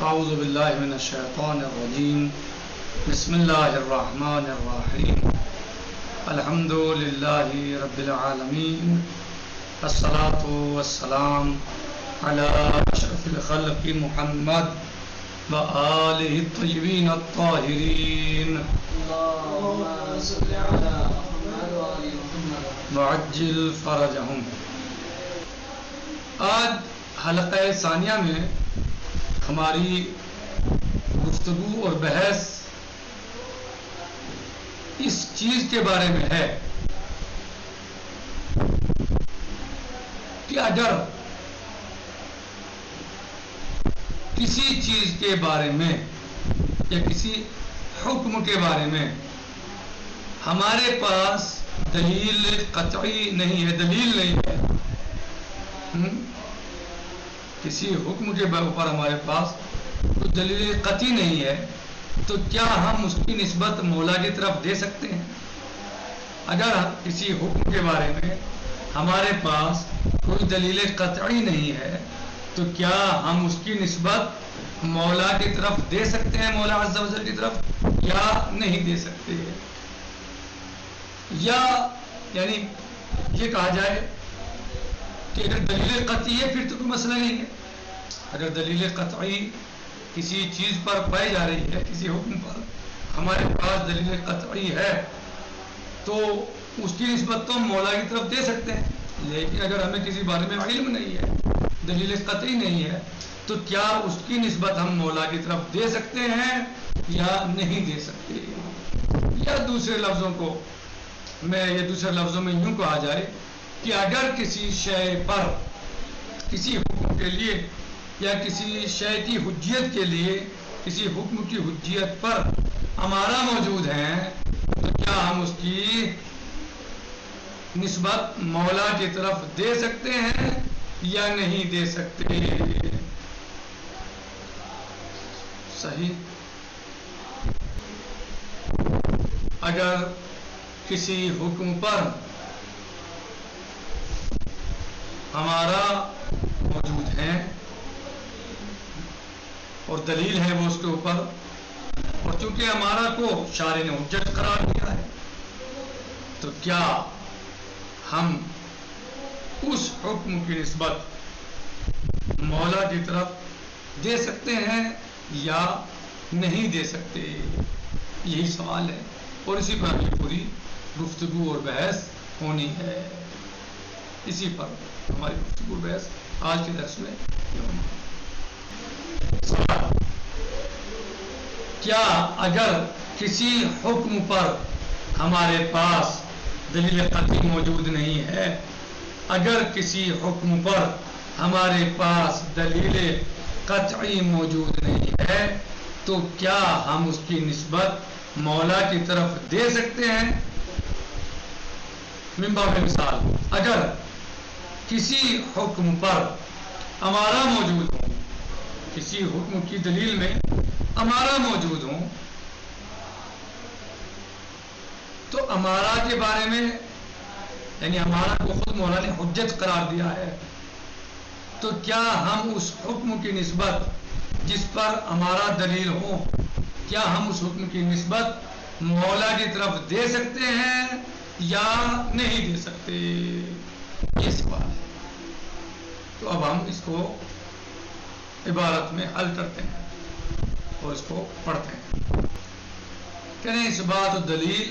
اعوذ باللہ من الشیطان الرجیم بسم اللہ الرحمن الرحیم الحمد للہ رب العالمین الصلاۃ والسلام علی اشرف الخلق محمد وآلہ الطیبین الطاہرین اللهم صل على محمد وآل محمد وعجل فرجہم۔ آج حلقہ ثانیہ میں ہماری گفتگو اور بحث اس چیز کے بارے میں ہے کہ اگر کسی چیز کے بارے میں یا کسی حکم کے بارے میں ہمارے پاس دلیل قطعی نہیں ہے، دلیل نہیں ہے، کسی حکم کے اوپر ہمارے پاس کوئی دلیل قطعی نہیں ہے، تو کیا ہم اس کی نسبت مولا کی طرف دے سکتے ہیں؟ اگر کسی حکم کے بارے میں ہمارے پاس کوئی دلیل قطعی نہیں ہے تو کیا ہم اس کی نسبت مولا کی طرف دے سکتے ہیں، مولا عز و جل کی طرف، یا نہیں دے سکتے؟ یا یعنی یہ کہا جائے کہ اگر دلیل قطعی ہے پھر تو کوئی مسئلہ نہیں ہے۔ اگر دلیل قطعی کسی چیز پر پائی جا رہی ہے، کسی حکم پر ہمارے پاس دلیل قطعی ہے تو اس کی نسبت تو ہم مولا کی طرف دے سکتے ہیں، لیکن اگر ہمیں کسی بارے میں علم نہیں ہے، دلیل قطعی نہیں ہے، تو کیا اس کی نسبت ہم مولا کی طرف دے سکتے ہیں یا نہیں دے سکتے؟ یا دوسرے لفظوں میں یوں کہا جائے کہ اگر کسی شے پر، کسی حکم کے لیے یا کسی شے کی حجیت کے لیے، کسی حکم کی حجیت پر ہمارا موجود ہے تو کیا ہم اس کی نسبت مولا کی طرف دے سکتے ہیں یا نہیں دے سکتے؟ صحیح؟ اگر کسی حکم پر ہمارا موجود ہے اور دلیل ہے وہ اس کے اوپر، اور چونکہ ہمارا کو شارع نے حجت قرار دیا ہے، تو کیا ہم اس حکم کی نسبت مولا کی طرف دے سکتے ہیں یا نہیں دے سکتے؟ یہی سوال ہے، اور اسی پر ہماری پوری گفتگو اور بحث ہونی ہے۔ اسی پر ہماری گفتگو اور بحث آج کے درس میں ہونی ہے۔ سوال: کیا اگر کسی حکم پر ہمارے پاس دلیل قطعی موجود نہیں ہے، اگر کسی حکم پر ہمارے پاس دلیل قطعی موجود نہیں ہے تو کیا ہم اس کی نسبت مولا کی طرف دے سکتے ہیں؟ من باب مثال، اگر کسی حکم پر ہمارا موجود ہو، کسی حکم کی دلیل میں ہمارا موجود ہو، تو ہمارا کے بارے میں یعنی ہمارا کو خود مولا نے حجت قرار دیا ہے، تو کیا ہم اس حکم کی نسبت جس پر ہمارا دلیل ہو، کیا ہم اس حکم کی نسبت مولا کی طرف دے سکتے ہیں یا نہیں دے سکتے؟ یہ سوال ہے۔ تو اب ہم اس کو عبارت میں حل کرتے ہیں اور اس کو پڑھتے ہیں۔ کہتے ہیں اثبات الدلیل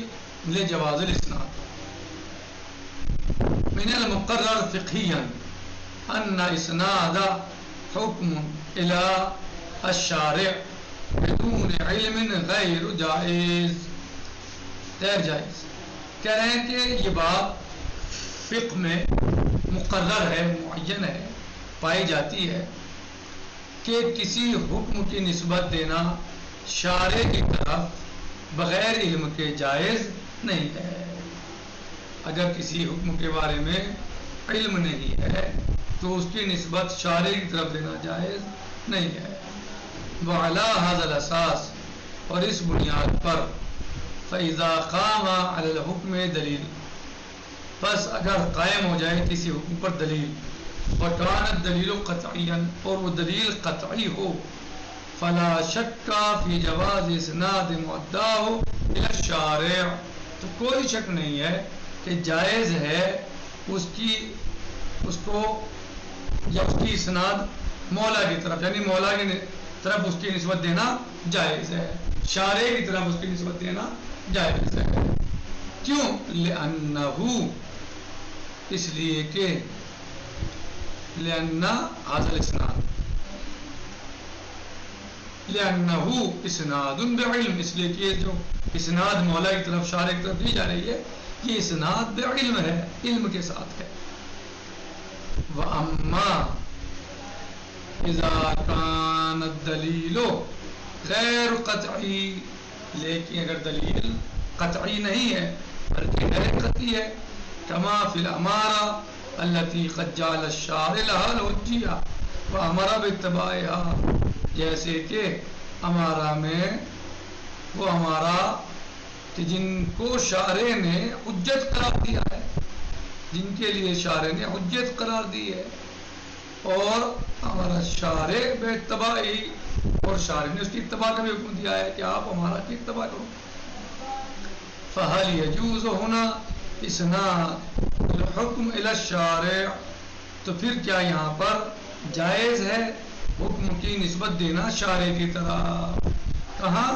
لجواز الاسناد من المقرر فقهيا ان اسناد حکم الى الشارع بدون علم غیر جائز، غیر جائز۔ کہہ رہے ہیں کہ یہ بات فقہ میں مقرر ہے، معین ہے، پائی جاتی ہے کہ کسی حکم کی نسبت دینا شارع کی طرف بغیر علم کے جائز نہیں ہے۔ اگر کسی حکم کے بارے میں علم نہیں ہے تو اس کی نسبت شارع کی طرف دینا جائز نہیں ہے۔ وعلی ھذا الاساس، اور اس بنیاد پر، فاذا قام علی الحکم دلیل، بس اگر قائم ہو جائے کسی حکم پر دلیل، وکانت دلیل قطعیا، اور وہ دلیل قطعی ہو، فلا شک فی جواز اسناد معداہ الی الشارع، تو کوئی شک نہیں ہے کہ جائز ہے اس کو یا اس کی اسناد مولا کی طرف، یعنی مولا کی طرف اس کی نسبت دینا جائز ہے، شارع کی طرف اس کی نسبت دینا جائز ہے۔ کیوں؟ لأنہ، اس لیے کہ لأنہ حاصل اسناد، لأنہ اسناد بعلم، اس لیے کہ یہ جو اسناد مولا کی طرف شارع کی طرف دی جا رہی ہے یہ اسناد بعلم ہے، علم کے ساتھ ہے۔ وَأَمَّا إِذَا كَانَ الدَّلِيلُ غیر قطعی، لیکن اگر دلیل قطعی نہیں ہے بلکہ غیر قطعی ہے، کما فی الامارہ التي قد جعل الشارع لها الحجیہ وامر باتباعها، جیسے کہ امارہ میں وہ امارہ کہ جن کو شارع نے حجت قرار دیا ہے، جن کے لیے شارع نے حجت قرار دی ہے، اور ہمارا شارع بے اتباعی، اور شارع نے اس کی اتباع کا بھی حکم دیا ہے کہ آپ ہمارا کی اتباع کرو۔ فَهَلْ يَجُوزُ هُنَا إِسْنَادُ الْحُكْمِ إِلَى الشَّارِعِ، تو پھر کیا یہاں پر جائز ہے حکم کی نسبت دینا شارع کی طرح؟ کہاں؟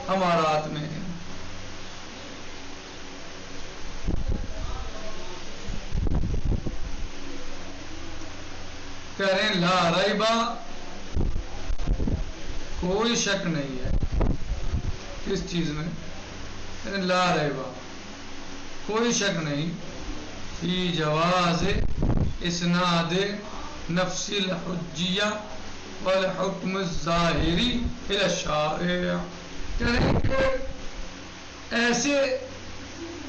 امارات میں۔ کہہ رہے ہیں لا ریبا، کوئی شک نہیں ہے کس چیز میں؟ لا ریبا، کوئی شک نہیں فی جواز اسناد نفس الحجیہ والحکم الظاہری الی الشارع، کہہ رہے ہیں کہ ایسے،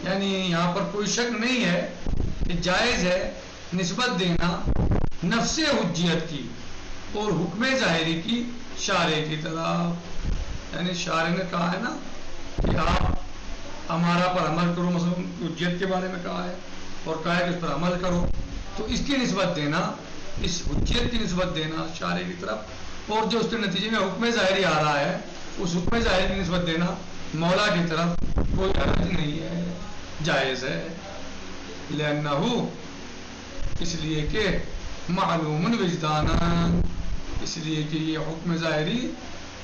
یعنی یہاں پر کوئی شک نہیں ہے کہ جائز ہے نسبت دینا نفس حجیت کی اور حکم ظاہری کی شارع کی طرف، یعنی شارع نے کہا ہے نا کہ آپ ہمارا پر عمل کرو، مثلا حجیت کے بارے میں کہا ہے اور کہا ہے کہ اس پر عمل کرو، تو اس کی نسبت دینا، اس حجیت کی نسبت دینا شارع کی طرف، اور جو اس کے نتیجے میں حکم ظاہری آ رہا ہے اس حکم ظاہری کی نسبت دینا مولا کی طرف کوئی حرج نہیں ہے، جائز ہے۔ لأنہ، اس لیے کہ معلوم وجدانا، اس لیے کہ یہ حکم ظاہری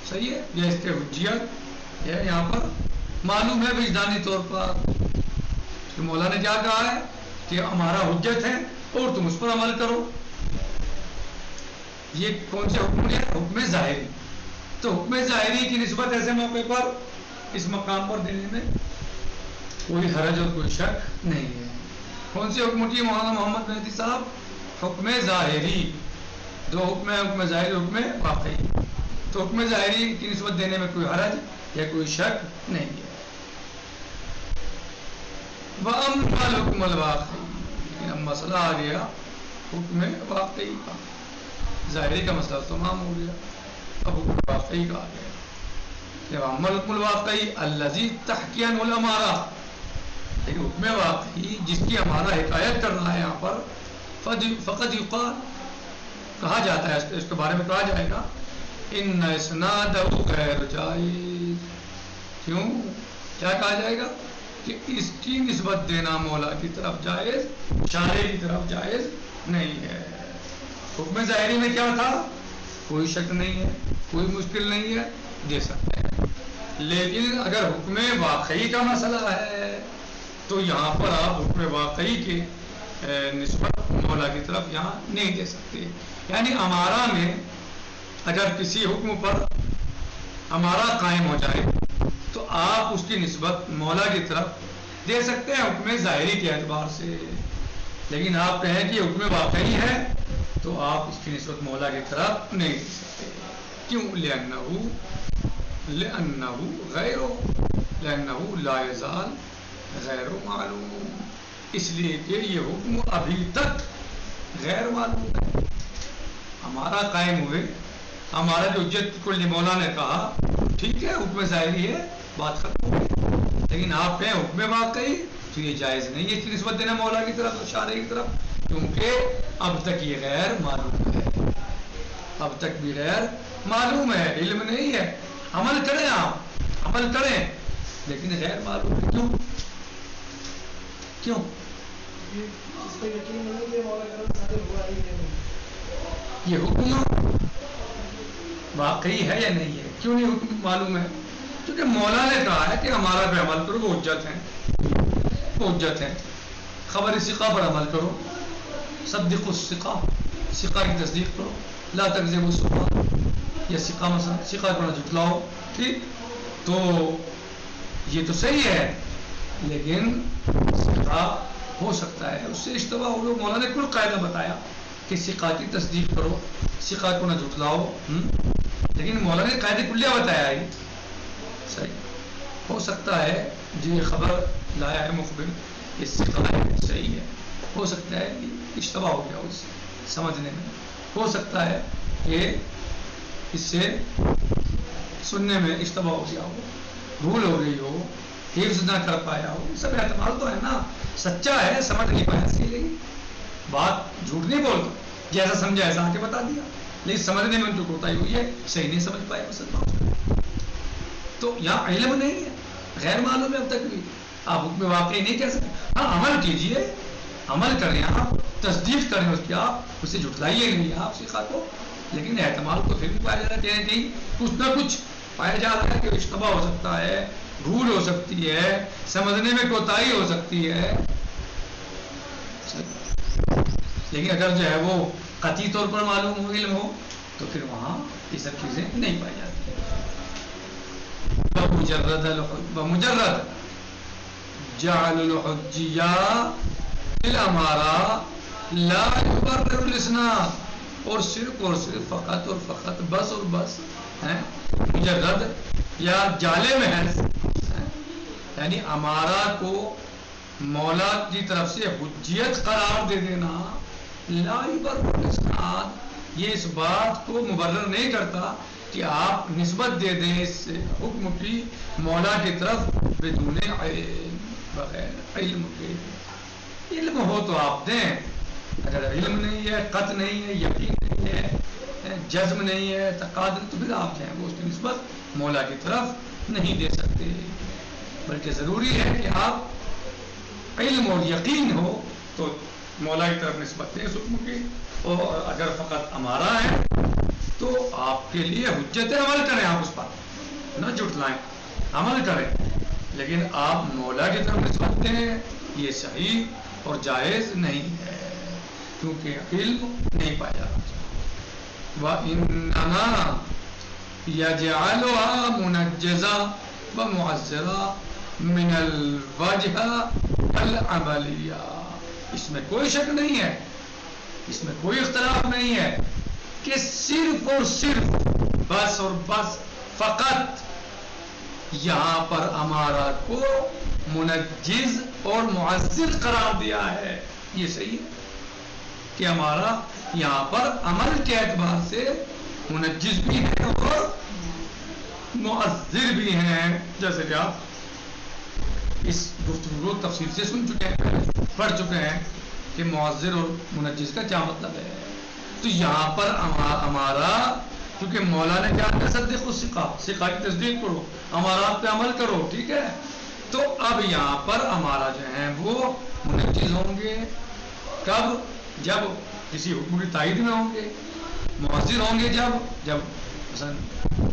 صحیح ہے، یہ اس کے حجیت ہے یہاں پر معلوم ہے وجدانی طور پر، کہ مولا نے کیا کہا ہے کہ ہمارا حجت ہے اور تم اس پر عمل کرو۔ یہ کون سے حکم ہے؟ حکم ظاہری۔ تو حکم ظاہری کی نسبت ایسے موقع پر اس مقام پر دینے میں کوئی حرج اور کوئی شک نہیں ہے۔ کون سے حکم کی مولانا محمد مہدی صاحب؟ حکم ظاہری، دو حکم ہے، حکم ظاہری، حکم واقعی، تو حکم ظاہری کی نسبت دینے میں کوئی حرج یا کوئی شک نہیں ہے۔ وَأَمَّا الْحُكْمُ الْوَاقِعِ، اب مسئلہ آ گیا حکم واقعی کا، ظاہری کا مسئلہ تمام ہو گیا، اب حکم واقعی کا آ گیا۔ وَأَمَّا الْحُكْمُ الْوَاقِعِ الَّذِي تَحْكِي عَنْهُ الْأَمَارَةُ، ایک حکم واقعی جس کی ہمارا حکایت کر رہا ہے یہاں پر، فقد یقال، کہا جاتا ہے، اس کے بارے میں کہا جائے گا ان اسنادہ غیر جائز۔ کیوں؟ کیا کہا جائے گا؟ کہ اس کی نسبت دینا مولا کی طرف جائز، شارع کی طرف جائز نہیں ہے۔ حکم ظاہری میں کیا تھا؟ کوئی شک نہیں ہے، کوئی مشکل نہیں ہے، دے سکتے ہیں، لیکن اگر حکم واقعی کا مسئلہ ہے تو یہاں پر آپ حکم واقعی کے نسبت مولا کی طرف یہاں نہیں دے سکتے۔ یعنی امارہ میں اگر کسی حکم پر امارہ قائم ہو جائے تو آپ اس کی نسبت مولا کی طرف دے سکتے ہیں حکم ظاہری کے اعتبار سے، لیکن آپ کہیں کہ حکم واقعی ہے تو آپ اس کی نسبت مولا کی طرف نہیں دے سکتے۔ کیوں؟ لأنہ لا یزال غیر معلوم، اس لیے کہ یہ حکم ابھی تک غیر معلوم ہے۔ ہمارا قائم ہوئے، ہمارا جو حجت کل مولا نے کہا ٹھیک ہے، حکم ظاہری ہے، بات ختم ہو گئی، لیکن آپ کہیں حکم واقعی تو یہ جائز نہیں ہے اس کی نسبت دینا مولا کی طرف، شارع کی طرف، کیونکہ اب تک یہ غیر معلوم ہے۔ اب تک بھی غیر معلوم ہے، علم نہیں ہے. عمل کریں، آپ عمل کریں لیکن غیر معلوم ہے. کیوں کیوں؟ یہ حکم واقعی ہے یا نہیں ہے؟ کیوں نہیں حکم معلوم ہے؟ کیونکہ مولا نے کہا ہے کہ ہمارا پہ عمل کرو، وہ حجت ہیں، وہ حجت ہیں. خبر ثقہ پر عمل کرو، صدق الثقہ، ثقہ کی تصدیق کرو، لا تکذبوا الثقہ، یہ ثقہ مثلا ثقہ کو نہ جھٹلاؤ. ٹھیک، تو یہ تو صحیح ہے، لیکن ثقہ ہو سکتا ہے اس سے اشتباہ ہو. لوگ مولا نے کل قاعدہ بتایا کہ ثقہ کی تصدیق کرو، ثقہ کو نہ جھٹلاؤ، لیکن مولا نے قاعدہ کلیہ بتایا ہے. صحیح ہو سکتا ہے جو یہ خبر لایا ہے مخبر یہ ثقہ ہے، صحیح ہے، ہو سکتا ہے اشتباہ ہو گیا اس سمجھنے میں، ہو سکتا ہے کہ اس سے سننے میں اشتباہ ہو گیا ہو، بھول ہو گئی ہو، حفظ نہ کر پایا ہو. سب احتمال تو ہے نا. سچا ہے، سمجھ نہیں پایا صحیح، لیکن بات جھوٹ نہیں بولتا، جیسا سمجھا ایسا آ کے بتا دیا، لیکن سمجھنے میں تو کوتاہی ہوئی ہے، صحیح نہیں سمجھ پایا مسلمان. تو یہاں علم نہیں ہے، غیر معلوم ہے اب تک بھی. آپ حکم واقعی نہیں کہہ سکتے. ہاں عمل کیجئے، عمل کریں، آپ تصدیق کریں اس کی، آپ اسے جھٹلائیے نہیں آپ ثقہ کو، لیکن احتمال تو پھر بھی پایا جا رہا ہے کہیں کچھ نہ کچھ پایا جا رہا ہے کہ اشتباہ ہو سکتا ہے، بھول ہو سکتی ہے، سمجھنے میں کوتاہی ہو سکتی ہے. لیکن اگر جو ہے وہ قطعی طور پر معلوم ہو، علم ہو، تو پھر وہاں یہ سب چیزیں نہیں پائی جاتی. بمجرد جعل الحجیہ الامارہ لا یبرر الاسناد، اور صرف فقط اور فقط بس اور بس مجرد یا جالے محض، یعنی امارہ کو مولا کی طرف سے حجیت قرار دے دینا، لا یبرر الاسناد، یہ اس بات کو مبرر نہیں کرتا کہ آپ نسبت دے دیں اس حکم کی مولا کی طرف بدون علم، بغیر علم کے. علم ہو تو آپ دیں، اگر علم نہیں ہے، قطع نہیں ہے، یقین نہیں ہے، جزم نہیں ہے، تقادر، تو پھر آپ جو ہے وہ اس کی نسبت مولا کی طرف نہیں دے سکتے. بلکہ ضروری ہے کہ آپ علم اور یقین ہو تو مولا کی طرف نسبت دیں اس حکم کی. اور اگر فقط ہمارا ہے تو آپ کے لیے حجت عمل کریں، آپ اس پر نہ جھٹلائیں، عمل کریں، لیکن آپ مولا کی طرف نسبت دیں، یہ صحیح اور جائز نہیں ہے، کیونکہ علم نہیں پایا. وَإِنَّمَا يَجْعَلُهَا مُنَجِّزَةً وَمُعَزِّرَةً مِنَ الْوَجْهِ الْعَمَلِيَّةِ. اس میں کوئی شک نہیں ہے، اس میں کوئی اختلاف نہیں ہے کہ صرف اور صرف بس اور بس فقط یہاں پر امارہ کو منجز اور معزز قرار دیا ہے. یہ صحیح ہے کہ ہمارا یہاں پر عمل کے اعتبار سے منجز بھی ہے اور معزز بھی ہیں، جیسے کہ آپ اس گفتگو کو تفصیل سے سن چکے ہیں، پڑھ چکے ہیں کہ معزز اور منجز کا کیا مطلب ہے. تو یہاں پر ہمارا کیونکہ مولا نے کیا کہا، صدق الثقہ، ثقہ کی تصدیق کرو، امارات پہ عمل کرو، ٹھیک ہے. تو اب یہاں پر ہمارا جو ہے وہ منجز ہوں گے کب؟ جب کسی حکم کی تائید میں ہوں گے. معزز ہوں گے جب مثلا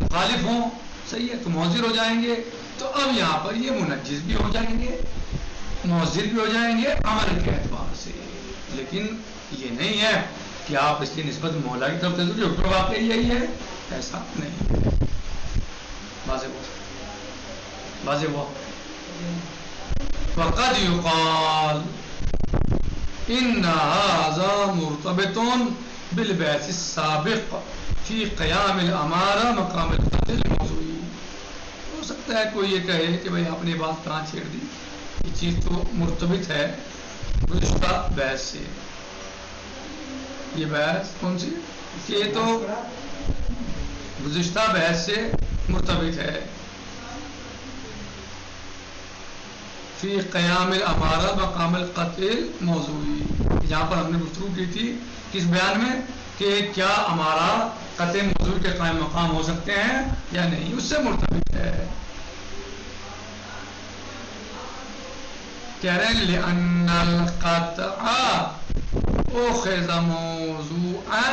مخالف ہوں، صحیح ہے، تو معزز ہو جائیں گے. تو اب یہاں پر یہ منجز بھی ہو جائیں گے، معزز بھی ہو جائیں گے عمل کے اعتبار سے. لیکن یہ نہیں ہے کہ آپ اس کی نسبت مولا کی طرف سے جو حکم واقعی یہی ہے، ایسا نہیں. واضح ہوا. وقد يقال ان هذا مرتبط بالبعث السابق في قيام الامارہ مقام القتل الموضوعی. ہو سکتا ہے کوئی یہ کہے کہ بھئی آپ نے بات کہاں چھیڑ دی، یہ چیز تو مرتبط ہے گزشتہ بحث سے. یہ بحث کون سی؟ کہ یہ تو گزشتہ بحث سے مرتبط ہے. فی قیام الامارہ مقام القتل موضوعی. یہاں پر ہم نے گفتگو کی تھی کس بیان میں کہ کیا امارہ قطع موضوع کے قائم مقام ہو سکتے ہیں یا نہیں، اس سے مرتبط ہے. کہہ رہے ہیں لِأَنَّ الْقَطْعَ أُخِذَ مَوْضُوعًا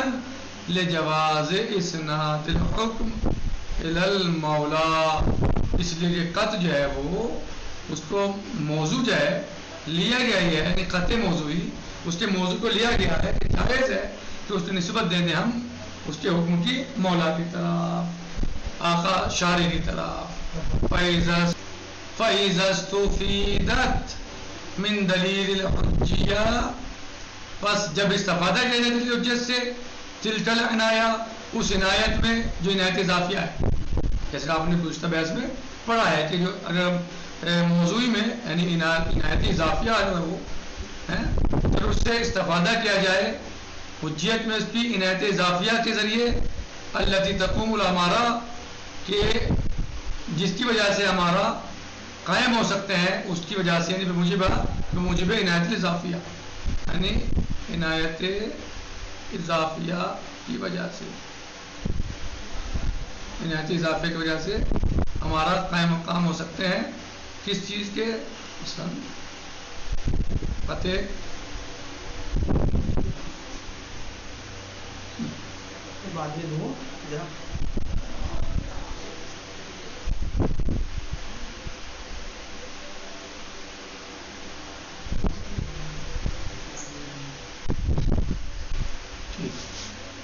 لِجَوَازِ إِسْنَادِ الْحُكْمِ إِلَى الْمَوْلَى، اس لیے کہ قطع جو ہے وہ اس کو موضوع جو ہے لیا گیا ہے، یعنی قطع موضوعی اس کے موضوع کو لیا گیا ہے کہ جائز ہے کہ اس نے نسبت دے دیں ہم اس کے حکم کی مولا کی طرف، آقا شارع کی طرف. فَإِذَا اسْتُفِيدَتْ من دلیل الحجیہ، بس جب استفادہ کیا جائے دلیل حجت سے، تلک العنایہ، اس عنایت میں جو عنایت اضافیہ ہے، جیسے آپ نے گزشتہ بحث میں پڑھا ہے کہ جو اگر موضوعی میں یعنی عنایت اضافیہ اگر وہ ہے تو اس سے استفادہ کیا جائے حجیت میں اس کی عنایت اضافیہ کے ذریعے، التی تقوم الامارہ، کہ جس کی وجہ سے ہمارا قائم ہو سکتے ہیں، اس کی وجہ سے یعنی بموجب عنایت اضافیہ، یعنی عنایت اضافیہ کی وجہ سے، عنایت اضافیہ کی وجہ سے ہمارا قائم مقام ہو سکتے ہیں کس چیز کے، مثلا قطع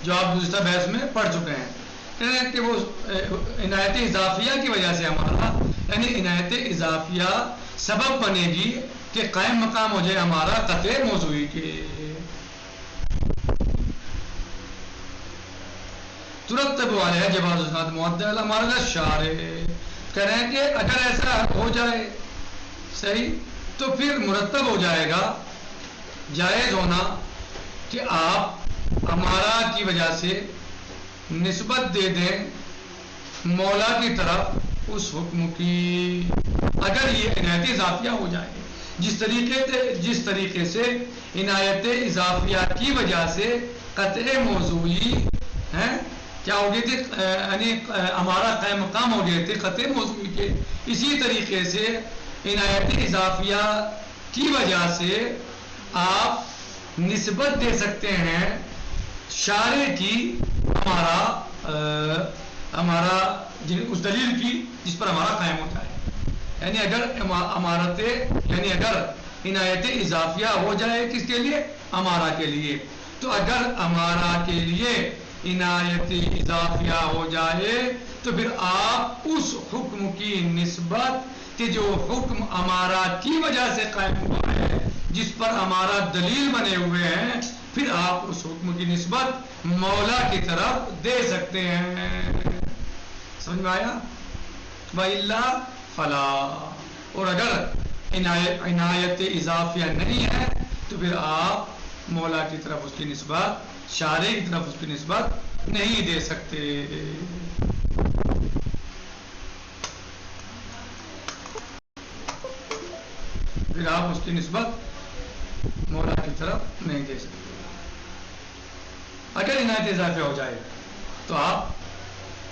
جو آپ گزشتہ بحث میں پڑھ چکے ہیں، کہتے ہیں کہ وہ عنایت اضافیہ کی وجہ سے ہمارا یعنی عنایت اضافیہ سبب بنے گی کہ قائم مقام ہو جائے ہمارا قطع موضوعی کے. ترتب علیہ جواز اسناد معدل ہمارا شارع، کہہ رہے ہیں کہ اگر ایسا ہو جائے صحیح تو پھر مرتب ہو جائے گا جائز ہونا کہ آپ ہمارا کی وجہ سے نسبت دے دیں مولا کی طرف اس حکم کی، اگر یہ عنایت اضافیہ ہو جائے. جس طریقے سے عنایت اضافیہ کی وجہ سے قطع موضوعی ہے کیا ہو گئے تھے، یعنی ہمارا قائم مقام ہو گئے تھے قطع موضوعی کے، اسی طریقے سے عنایت اضافیہ کی وجہ سے آپ نسبت دے سکتے ہیں شارع کی ہمارا اس دلیل کی جس پر ہمارا قائم ہوتا ہے. یعنی اگر عنایت اضافیہ ہو جائے کس کے لیے، ہمارا کے لیے، تو اگر ہمارا کے لیے عنایت اضافیہ ہو جائے تو پھر آپ اس حکم کی نسبت کہ جو حکم ہمارا کی وجہ سے قائم ہوا ہے، جس پر ہمارا دلیل بنے ہوئے ہیں، پھر آپ اس حکم کی نسبت مولا کی طرف دے سکتے ہیں. سمجھ میں آیا؟ وَإِلَّا فَلَا، اور اگر عنایت اضافیہ نہیں ہے تو پھر آپ مولا کی طرف اس کی نسبت، شارع کی طرف اس کی نسبت نہیں دے سکتے. پھر آپ اس کی نسبت مولا کی طرف نہیں دے سکتے. اگر عنایت اضافیہ ہو جائے تو آپ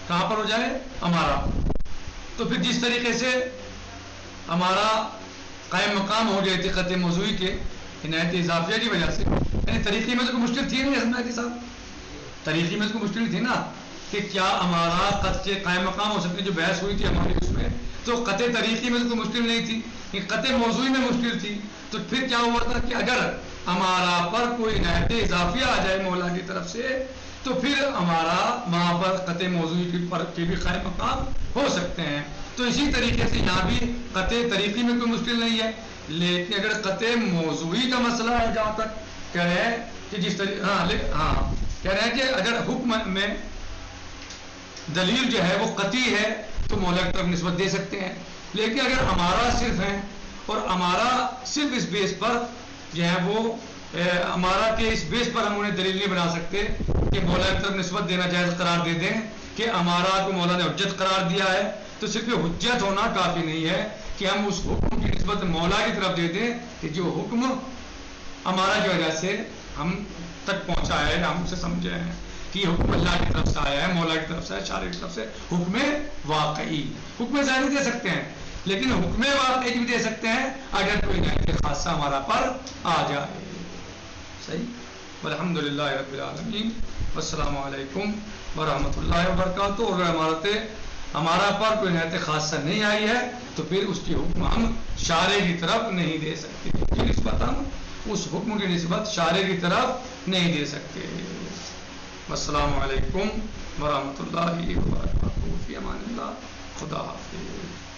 کہاں پر ہو جائے، ہمارا، تو پھر جس طریقے سے ہمارا قائم مقام ہو گئے تھے قطع موضوعی کے عنایت اضافیہ کی وجہ سے، یعنی طریقی میں تو کوئی مشکل تھی نہیں حضرت کے ساتھ، طریقی میں تو کوئی مشکل تھی نا کہ کیا ہمارا قطع قائم مقام ہو سکتی، جو بحث ہوئی تھی ہماری اس میں، تو قطع طریقی میں تو کوئی مشکل نہیں تھی، قطع موضوعی میں مشکل تھی. تو پھر کیا ہوا تھا کہ اگر ہمارا پر کوئی عنایت اضافیہ آ جائے مولا کی طرف سے تو پھر ہمارا وہاں پر قطع موضوعی کے بھی قائم مقام ہو سکتے ہیں. تو اسی طریقے سے یہاں بھی قطع طریقی میں کوئی مشکل نہیں ہے، لیکن اگر قطع موضوعی کا مسئلہ ہے جہاں تک کہہ رہے ہیں کہ جس طریقے کہہ رہے ہیں کہ اگر حکم میں دلیل جو ہے وہ قطعی ہے تو مولا کی طرف نسبت دے سکتے ہیں، لیکن اگر ہمارا صرف ہے اور ہمارا صرف اس بیس پر جو ہے وہ ہمارا کہ اس بیس پر ہم انہیں دلیل نہیں بنا سکتے کہ مولا کی طرف نسبت دینا جائز قرار دے دیں کہ ہمارا کو مولا نے حجت قرار دیا ہے، تو صرف یہ حجت ہونا کافی نہیں ہے کہ ہم اس حکم کی نسبت مولا کی طرف دے دیں کہ جو حکم ہمارا کی وجہ سے ہم تک پہنچا ہے، ہم سے سمجھے ہیں. کہ حکم اللہ کی طرف سے آیا ہے، مولا کی طرف سے، شارع کی طرف سے، حکم واقعی. حکم ظاہری دے سکتے ہیں لیکن حکم واقعی بھی دے سکتے ہیں اگر کوئی عنایت خاصہ ہمارا پر آ جائے. صحیح. والحمدللہ رب العالمین. والسلام علیکم ورحمۃ اللہ وبرکاتہ. اور ہمارا پر کوئی عنایت خاصہ نہیں آئی ہے تو پھر اس کی حکم ہم شارع کی طرف نہیں دے سکتے. اس کی نسبت ہم اس حکم کی نسبت شارع کی طرف نہیں دے سکتے. السلام علیکم ورحمۃ اللہ وبرکاتہ. فی امان اللہ. خدا حافظ.